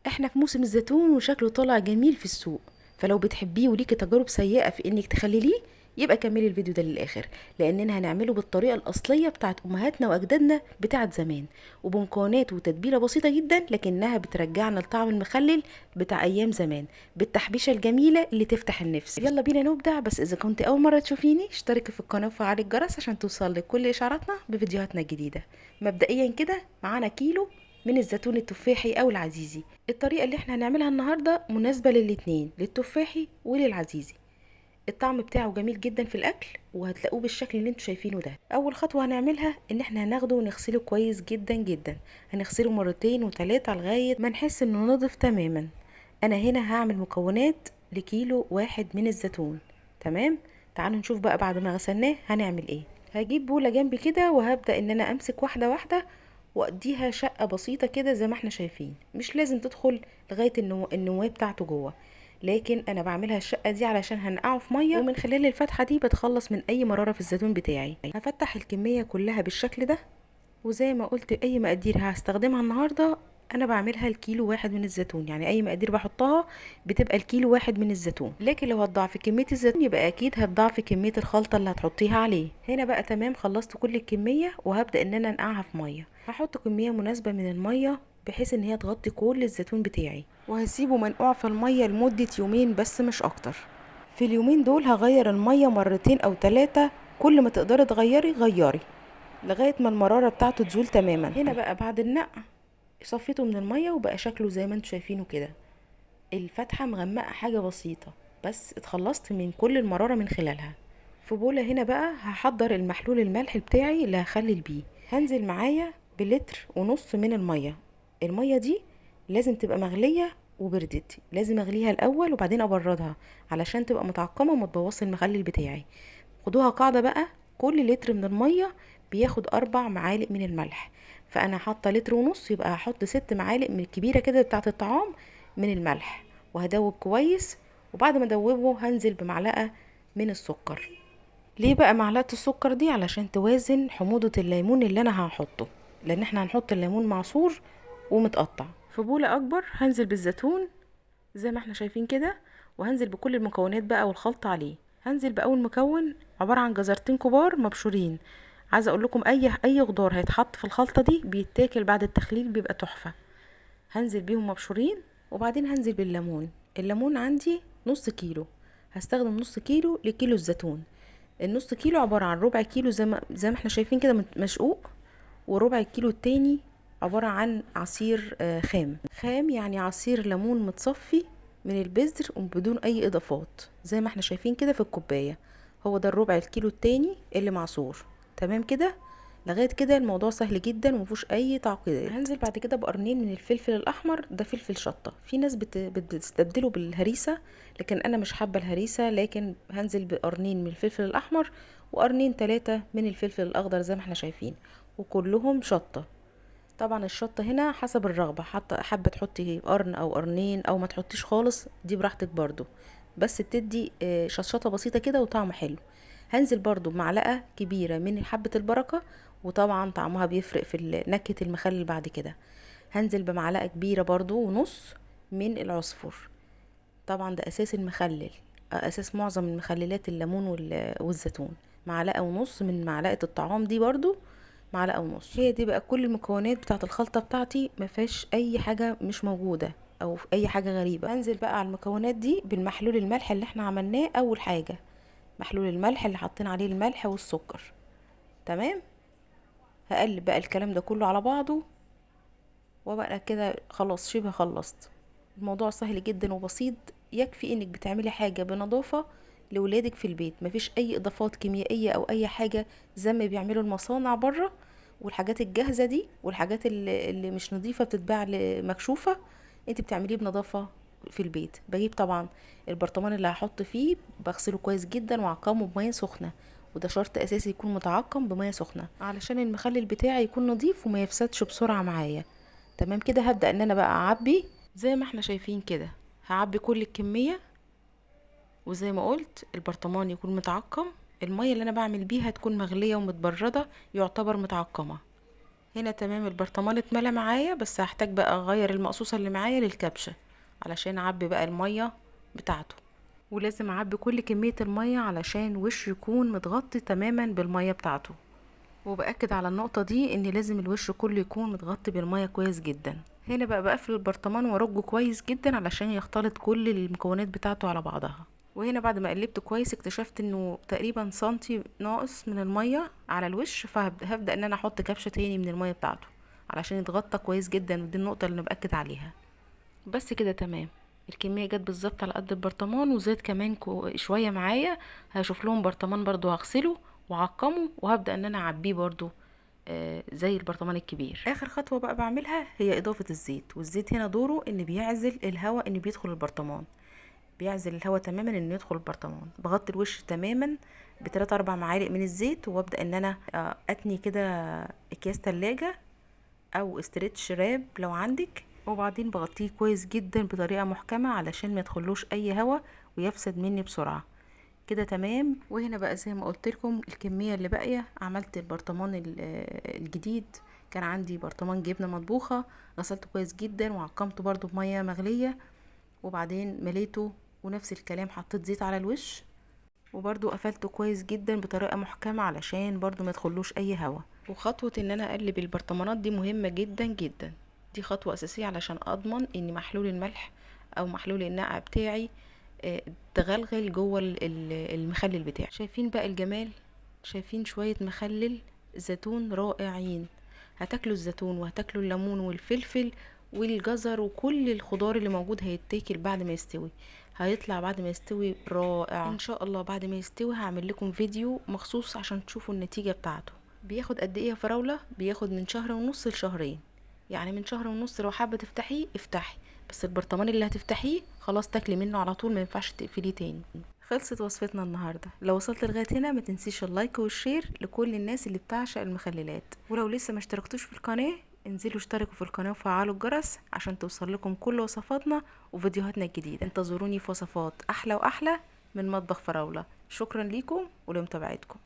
احنا في موسم الزيتون وشكله طالع جميل في السوق، فلو بتحبيه وليكي تجارب سيئة في انك تخلليه يبقى كملي الفيديو ده للاخر، لاننا هنعمله بالطريقة الاصلية بتاعت امهاتنا واجدادنا بتاعت زمان، وبمكونات وتتبيلة بسيطة جدا لكنها بترجعنا لطعم المخلل بتاع ايام زمان بالتحبيشة الجميلة اللي تفتح النفس. يلا بينا نبدع، بس اذا كنت اول مرة تشوفيني اشتركي في القناة وفعلي الجرس عشان توصلك كل اشعاراتنا بفيديوهاتنا الجديدة. مبدئيا كده معانا كيلو من الزيتون التفاحي او العزيزي. الطريقة اللي احنا هنعملها النهاردة مناسبة للاتنين، للتفاحي وللعزيزي. الطعم بتاعه جميل جدا في الاكل وهتلاقوه بالشكل اللي انتوا شايفينه ده. اول خطوة هنعملها ان احنا هناخده ونغسله كويس جدا جدا، هنغسله مرتين وتلاتة لغاية ما نحس انه نضف تماما. انا هنا هعمل مكونات لكيلو واحد من الزيتون. تمام، تعالوا نشوف بقى بعد ما غسلناه هنعمل ايه. هجيب بولة جنبي كده وهبدأ ان انا امسك واحدة واحدة واديها شقة بسيطة كده زي ما احنا شايفين، مش لازم تدخل لغاية النواة بتاعته جوه، لكن انا بعملها الشقة دي علشان هنقعه في مية، ومن خلال الفتحة دي بتخلص من اي مرارة في الزيتون بتاعي. هفتح الكمية كلها بالشكل ده، وزي ما قلت اي مقادير هستخدمها النهاردة انا بعملها الكيلو واحد من الزيتون، يعني اي مقادير بحطها بتبقى الكيلو واحد من الزيتون. لكن لو هتضاعفي كمية الزيتون يبقى اكيد هتضاعفي كمية الخلطة اللي هتحطيها عليه. هنا بقى تمام، خلصت كل الكمية وهبدأ ان انا انقعها في مية. هحط كمية مناسبة من المية بحيث ان هي تغطي كل الزيتون بتاعي، وهسيبه منقوع في المية لمدة يومين بس مش اكتر. في اليومين دول هغير المية مرتين او ثلاثة، كل ما تقدري تغيري غيري لغاية ما المرارة بتاعته تزول تماما. هنا بقى بعد النقع صفيته من المية وبقى شكله زي ما انتوا شايفينه كده، الفتحة مغمقة حاجة بسيطة، بس اتخلصت من كل المرارة من خلالها. في بولة هنا بقى هحضر المحلول الملح بتاعي اللي هخلل بيه. هنزل معايا بلتر ونص من المية. المية دي لازم تبقى مغلية وبردت، لازم اغليها الاول وبعدين ابردها علشان تبقى متعقمة وما تبوظش المخلل بتاعي. خدوها قاعدة بقى، كل لتر من المية بياخد 4 معالق من الملح، فانا حاطه لتر ونص يبقى هحط 6 معالق من الكبيره كده بتاعه الطعام من الملح، وهدوب كويس. وبعد ما ادوبه هنزل بمعلقه من السكر. ليه بقى معلقه السكر دي؟ علشان توازن حموضه الليمون اللي انا هحطه، لان احنا هنحط الليمون معصور ومتقطع. في بوله اكبر هنزل بالزيتون زي ما احنا شايفين كده، وهنزل بكل المكونات بقى والخلطة عليه. هنزل بأول مكون عبارة عن جزرتين كبار مبشورين. عايزة اقول لكم اي خضار هيتحط في الخلطة دي بيتاكل بعد التخليل بيبقى تحفة. هنزل بيهم مبشورين، وبعدين هنزل بالليمون. الليمون عندي نص كيلو، هستخدم نص كيلو لكيلو الزيتون. النص كيلو عبارة عن ربع كيلو زي ما احنا شايفين كده مشقوق، وربع الكيلو التاني عبارة عن عصير خام يعني عصير ليمون متصفي من البذر وبدون اي اضافات زي ما احنا شايفين كده في الكوباية. هو ده الربع الكيلو التاني اللي معصور. تمام كده، لغايه كده الموضوع سهل جدا ومفيهوش اي تعقيدات. هنزل بعد كده بقرنين من الفلفل الاحمر، ده فلفل شطه، في ناس بتستبدله بالهريسه لكن انا مش حابه الهريسه، لكن هنزل بقرنين من الفلفل الاحمر وقرنين 3 من الفلفل الاخضر زي ما احنا شايفين، وكلهم شطه. طبعا الشطه هنا حسب الرغبه، حابه تحطي قرن او قرنين او ما تحطيش خالص، دي براحتك برضو، بس بتدي شطشطه بسيطه كده وطعم حلو. هنزل برضو بمعلقه كبيره من حبه البركه، وطبعا طعمها بيفرق في نكهه المخلل بعد كده. هنزل بمعلقه كبيره برضو ونص من العصفر، طبعا ده اساس المخلل، اساس معظم المخللات الليمون والزيتون. معلقه ونص من معلقه الطعام دي برضو، معلقه ونص. هي دي بقى كل المكونات بتاعه الخلطه بتاعتي، ما فيهاش اي حاجه مش موجوده او اي حاجه غريبه. انزل بقى على المكونات دي بالمحلول الملح اللي احنا عملناه. اول حاجه محلول الملح اللي حاطين عليه الملح والسكر. تمام، هقلب بقى الكلام ده كله على بعضه، وبقى كده خلاص شبه خلصت. الموضوع سهل جدا وبسيط، يكفي انك بتعملي حاجة بنظافة لولادك في البيت، مفيش اي اضافات كيميائية او اي حاجة زي ما بيعملوا المصانع بره، والحاجات الجاهزة دي والحاجات اللي مش نظيفة بتتباع مكشوفة. انت بتعمليه بنظافة في البيت. بجيب طبعا البرطمان اللي هحط فيه بغسله كويس جدا واعقمه بمية سخنة، وده شرط اساسي يكون متعقم بمية سخنة علشان المخلل بتاعي يكون نظيف وما يفسدش بسرعة معايا. تمام كده، هبدأ ان انا بقى اعبي زي ما احنا شايفين كده. هعبي كل الكمية، وزي ما قلت البرطمان يكون متعقم، المية اللي انا بعمل بيها تكون مغلية ومتبردة يعتبر متعقمة. هنا تمام البرطمان اتملى معايا، بس هحتاج بقى اغير المقصوصة اللي معايا للكبشة علشان اعبي بقى المية بتاعته. ولازم اعبي كل كمية المية علشان وش يكون متغطي تماما بالمية بتاعته. وبأكد على النقطة دي ان لازم الوش كله يكون متغطي بالمية كويس جدا. هنا بقى بقفل البرطمان وارجه كويس جدا علشان يختلط كل المكونات بتاعته على بعضها. وهنا بعد ما قلبت كويس اكتشفت انه تقريبا سنتي ناقص من المية على الوش، فهبدأ ان انا احط كبشة تاني من المية بتاعته علشان يتغطى كويس جدا، ودي النقطة اللي بأكد عليها. بس كده تمام. الكمية جت بالظبط على قد البرطمان، وزيت كمان شوية معايا. هشوف لهم برطمان برضو هغسله وعقمه، وهبدأ ان انا اعبيه برضو زي البرطمان الكبير. اخر خطوة بقى بعملها هي اضافة الزيت. والزيت هنا دوره ان بيعزل الهواء ان بيدخل البرطمان، بيعزل الهواء تماما انه يدخل البرطمان. بغطي الوش تماما بتلات اربع معالق من الزيت، وابدأ ان انا اتني كده اكياس تلاجة او استرتش راب لو عندك، وبعدين بغطيه كويس جدا بطريقة محكمة علشان ما يدخلوش اي هواء ويفسد مني بسرعة. كده تمام. وهنا بقى زي ما قلت لكم الكميه اللي باقيه، عملت البرطمان الجديد. كان عندي برطمان جبنه مطبوخه، غسلته كويس جدا وعقمته برضو بميه مغليه، وبعدين مليته، ونفس الكلام حطيت زيت على الوش، وبرضو قفلته كويس جدا بطريقه محكمه علشان برضو ما يدخلوش اي هوا. وخطوه ان انا اقلب البرطمانات دي مهمه جدا جدا، دي خطوه اساسيه علشان اضمن ان محلول الملح او محلول النقع بتاعي تغلغل جوه المخلل بتاعي. شايفين بقى الجمال؟ شايفين شوية مخلل زيتون رائعين. هتاكلوا الزيتون وهتاكلوا الليمون والفلفل والجزر وكل الخضار اللي موجود هيتاكل بعد ما يستوي. هيطلع بعد ما يستوي رائع ان شاء الله. بعد ما يستوي هعمل لكم فيديو مخصوص عشان تشوفوا النتيجة بتاعته. بياخد قد ايه يا فراولة؟ بياخد من شهر ونص لشهرين. يعني من شهر ونص لو حابة تفتحيه افتحي، بس البرطمان اللي هتفتحيه خلاص تاكلي منه على طول، ما ينفعش تقفليه تاني. خلصت وصفتنا النهارده. لو وصلت لغايه هنا ما تنسيش اللايك والشير لكل الناس اللي بتعشق المخللات. ولو لسه ما اشتركتوش في القناه انزلوا اشتركوا في القناه وفعلوا الجرس عشان توصل لكم كل وصفاتنا وفيديوهاتنا الجديده. انتظروني في وصفات احلى واحلى من مطبخ فراوله. شكرا ليكم ولمتابعتكم.